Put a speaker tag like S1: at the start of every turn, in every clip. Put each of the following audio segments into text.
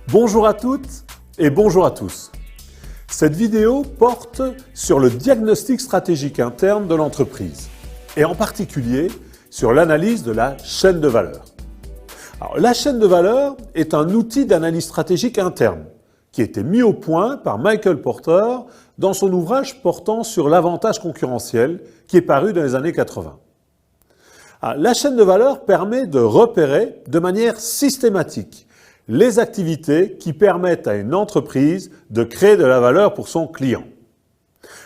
S1: Bonjour à toutes et bonjour à tous. Cette vidéo porte sur le diagnostic stratégique interne de l'entreprise et en particulier sur l'analyse de la chaîne de valeur. Alors, la chaîne de valeur est un outil d'analyse stratégique interne qui a été mis au point par Michael Porter dans son ouvrage portant sur l'avantage concurrentiel qui est paru dans les années 80. Alors, la chaîne de valeur permet de repérer de manière systématique les activités qui permettent à une entreprise de créer de la valeur pour son client.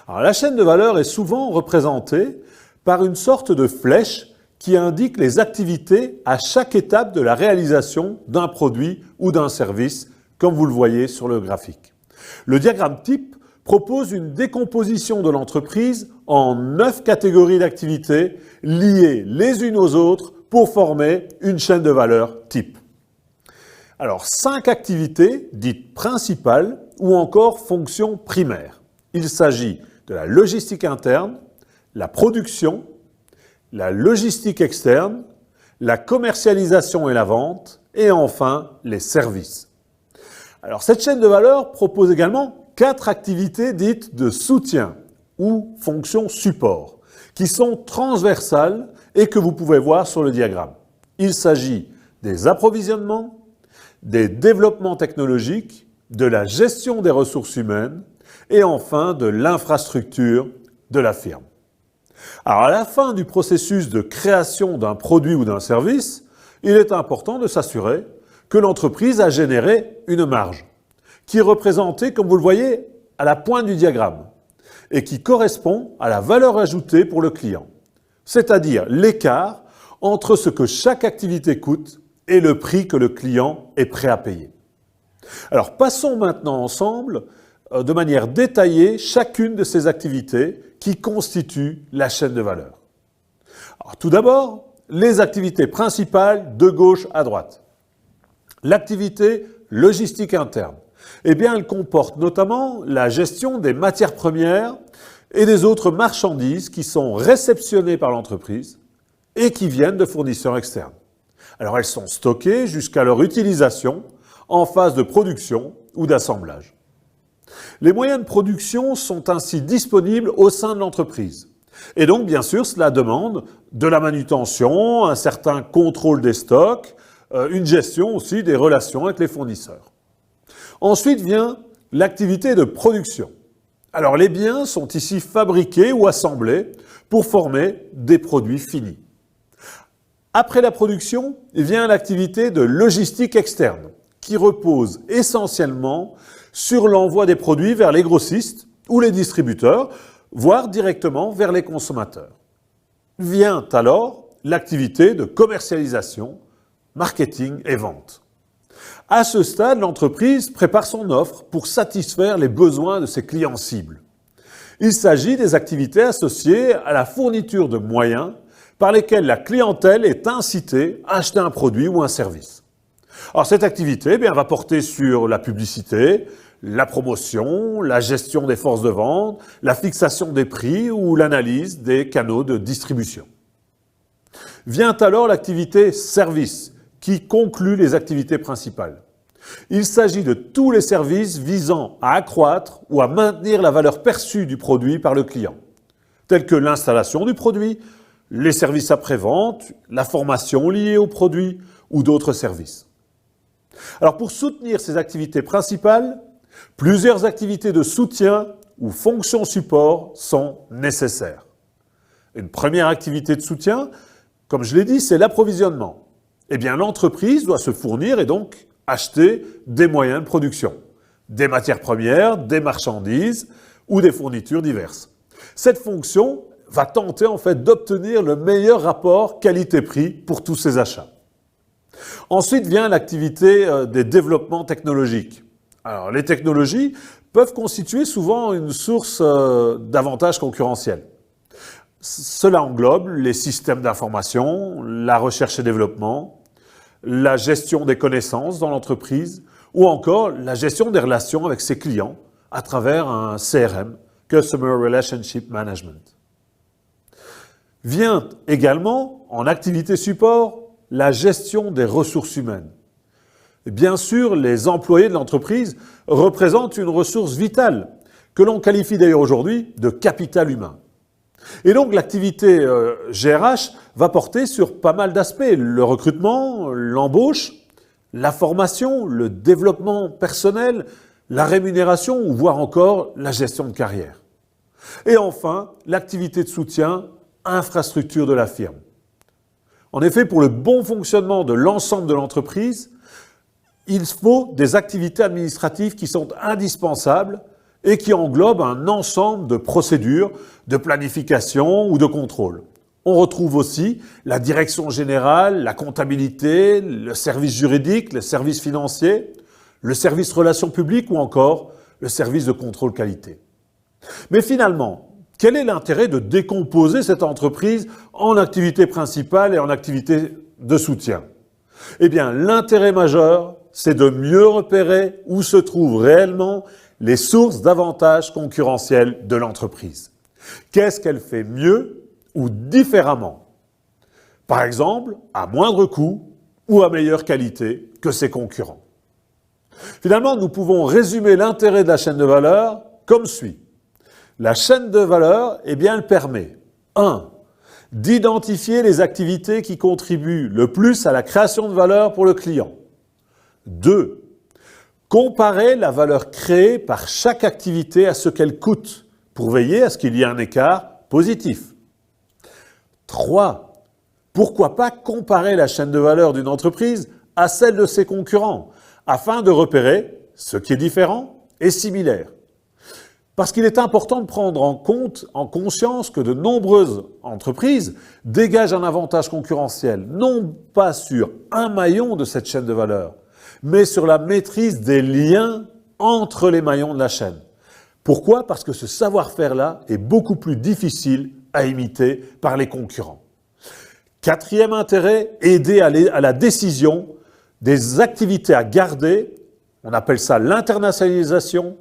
S1: Alors, la chaîne de valeur est souvent représentée par une sorte de flèche qui indique les activités à chaque étape de la réalisation d'un produit ou d'un service, comme vous le voyez sur le graphique. Le diagramme type propose une décomposition de l'entreprise en 9 catégories d'activités liées les unes aux autres pour former une chaîne de valeur type. Alors, 5 activités dites principales ou encore fonctions primaires. Il s'agit de la logistique interne, la production, la logistique externe, la commercialisation et la vente, et enfin les services. Alors, cette chaîne de valeur propose également 4 activités dites de soutien ou fonctions support, qui sont transversales et que vous pouvez voir sur le diagramme. Il s'agit des approvisionnements, des développements technologiques, de la gestion des ressources humaines et enfin de l'infrastructure de la firme. Alors à la fin du processus de création d'un produit ou d'un service, il est important de s'assurer que l'entreprise a généré une marge qui est représentée, comme vous le voyez, à la pointe du diagramme et qui correspond à la valeur ajoutée pour le client, c'est-à-dire l'écart entre ce que chaque activité coûte et le prix que le client est prêt à payer. Alors passons maintenant ensemble de manière détaillée chacune de ces activités qui constituent la chaîne de valeur. Alors, tout d'abord, les activités principales de gauche à droite. L'activité logistique interne, elle comporte notamment la gestion des matières premières et des autres marchandises qui sont réceptionnées par l'entreprise et qui viennent de fournisseurs externes. Alors elles sont stockées jusqu'à leur utilisation en phase de production ou d'assemblage. Les moyens de production sont ainsi disponibles au sein de l'entreprise. Et donc, bien sûr, cela demande de la manutention, un certain contrôle des stocks, une gestion aussi des relations avec les fournisseurs. Ensuite vient l'activité de production. Alors, les biens sont ici fabriqués ou assemblés pour former des produits finis. Après la production, vient l'activité de logistique externe, qui repose essentiellement sur l'envoi des produits vers les grossistes ou les distributeurs, voire directement vers les consommateurs. Vient alors l'activité de commercialisation, marketing et vente. À ce stade, l'entreprise prépare son offre pour satisfaire les besoins de ses clients cibles. Il s'agit des activités associées à la fourniture de moyens par lesquels la clientèle est incitée à acheter un produit ou un service. Alors cette activité va porter sur la publicité, la promotion, la gestion des forces de vente, la fixation des prix ou l'analyse des canaux de distribution. Vient alors l'activité service qui conclut les activités principales. Il s'agit de tous les services visant à accroître ou à maintenir la valeur perçue du produit par le client, tels que l'installation du produit, les services après-vente, la formation liée au produit ou d'autres services. Alors pour soutenir ces activités principales, plusieurs activités de soutien ou fonctions support sont nécessaires. Une première activité de soutien, comme je l'ai dit, c'est l'approvisionnement. L'entreprise doit se fournir et donc acheter des moyens de production, des matières premières, des marchandises ou des fournitures diverses. Cette fonction va tenter d'obtenir le meilleur rapport qualité-prix pour tous ces achats. Ensuite vient l'activité des développements technologiques. Alors, les technologies peuvent constituer souvent une source d'avantages concurrentiels. Cela englobe les systèmes d'information, la recherche et développement, la gestion des connaissances dans l'entreprise ou encore la gestion des relations avec ses clients à travers un CRM, Customer Relationship Management. Vient également, en activité support, la gestion des ressources humaines. Bien sûr, les employés de l'entreprise représentent une ressource vitale, que l'on qualifie d'ailleurs aujourd'hui de capital humain. Et donc l'activité GRH va porter sur pas mal d'aspects, le recrutement, l'embauche, la formation, le développement personnel, la rémunération ou voire encore la gestion de carrière. Et enfin, l'activité de soutien, infrastructure de la firme. En effet, pour le bon fonctionnement de l'ensemble de l'entreprise, il faut des activités administratives qui sont indispensables et qui englobent un ensemble de procédures, de planification ou de contrôle. On retrouve aussi la direction générale, la comptabilité, le service juridique, le service financier, le service relations publiques ou encore le service de contrôle qualité. Mais finalement, quel est l'intérêt de décomposer cette entreprise en activité principale et en activité de soutien? Eh bien, l'intérêt majeur, c'est de mieux repérer où se trouvent réellement les sources d'avantages concurrentiels de l'entreprise. Qu'est-ce qu'elle fait mieux ou différemment? Par exemple, à moindre coût ou à meilleure qualité que ses concurrents. Finalement, nous pouvons résumer l'intérêt de la chaîne de valeur comme suit. La chaîne de valeur, eh bien, elle permet 1. D'identifier les activités qui contribuent le plus à la création de valeur pour le client. 2. Comparer la valeur créée par chaque activité à ce qu'elle coûte pour veiller à ce qu'il y ait un écart positif. 3. Pourquoi pas comparer la chaîne de valeur d'une entreprise à celle de ses concurrents afin de repérer ce qui est différent et similaire. Parce qu'il est important de prendre en compte, en conscience que de nombreuses entreprises dégagent un avantage concurrentiel, non pas sur un maillon de cette chaîne de valeur, mais sur la maîtrise des liens entre les maillons de la chaîne. Pourquoi? Parce que ce savoir-faire-là est beaucoup plus difficile à imiter par les concurrents. Quatrième intérêt, aider à la décision des activités à garder, on appelle ça l'internationalisation,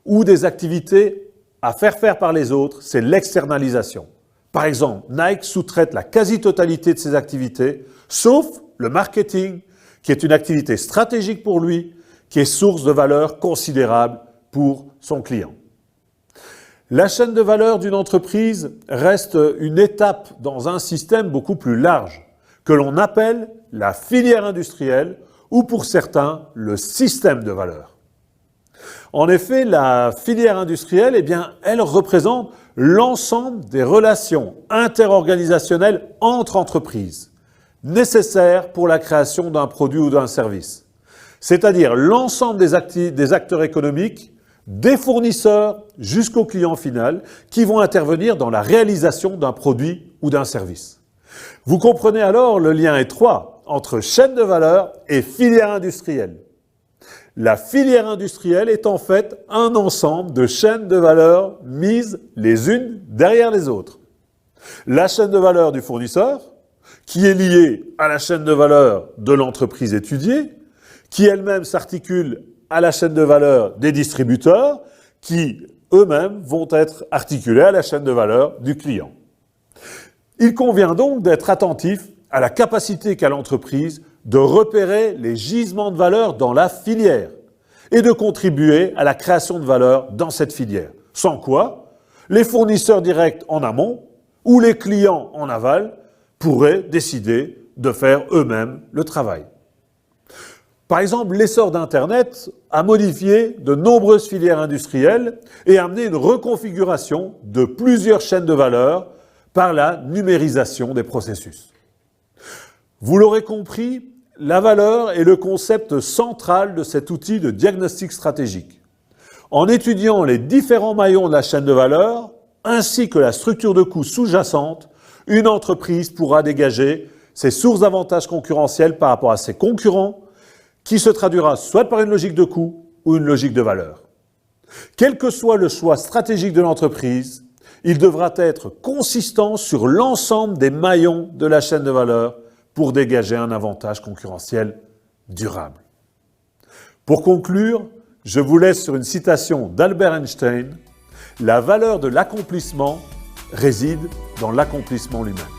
S1: ou des activités à faire par les autres, c'est l'externalisation. Par exemple, Nike sous-traite la quasi-totalité de ses activités, sauf le marketing, qui est une activité stratégique pour lui, qui est source de valeur considérable pour son client. La chaîne de valeur d'une entreprise reste une étape dans un système beaucoup plus large, que l'on appelle la filière industrielle, ou pour certains, le système de valeur. En effet, la filière industrielle, eh bien, elle représente l'ensemble des relations interorganisationnelles entre entreprises, nécessaires pour la création d'un produit ou d'un service. C'est-à-dire l'ensemble des acteurs économiques, des fournisseurs jusqu'au client final, qui vont intervenir dans la réalisation d'un produit ou d'un service. Vous comprenez alors le lien étroit entre chaîne de valeur et filière industrielle. La filière industrielle est en fait un ensemble de chaînes de valeur mises les unes derrière les autres. La chaîne de valeur du fournisseur, qui est liée à la chaîne de valeur de l'entreprise étudiée, qui elle-même s'articule à la chaîne de valeur des distributeurs, qui eux-mêmes vont être articulés à la chaîne de valeur du client. Il convient donc d'être attentif à la capacité qu'a l'entreprise de repérer les gisements de valeur dans la filière et de contribuer à la création de valeur dans cette filière. Sans quoi, les fournisseurs directs en amont ou les clients en aval pourraient décider de faire eux-mêmes le travail. Par exemple, l'essor d'Internet a modifié de nombreuses filières industrielles et amené une reconfiguration de plusieurs chaînes de valeur par la numérisation des processus. Vous l'aurez compris, la valeur est le concept central de cet outil de diagnostic stratégique. En étudiant les différents maillons de la chaîne de valeur, ainsi que la structure de coûts sous-jacente, une entreprise pourra dégager ses sources d'avantages concurrentiels par rapport à ses concurrents, qui se traduira soit par une logique de coût ou une logique de valeur. Quel que soit le choix stratégique de l'entreprise, il devra être consistant sur l'ensemble des maillons de la chaîne de valeur pour dégager un avantage concurrentiel durable. Pour conclure, je vous laisse sur une citation d'Albert Einstein. La valeur de l'accomplissement réside dans l'accomplissement lui-même.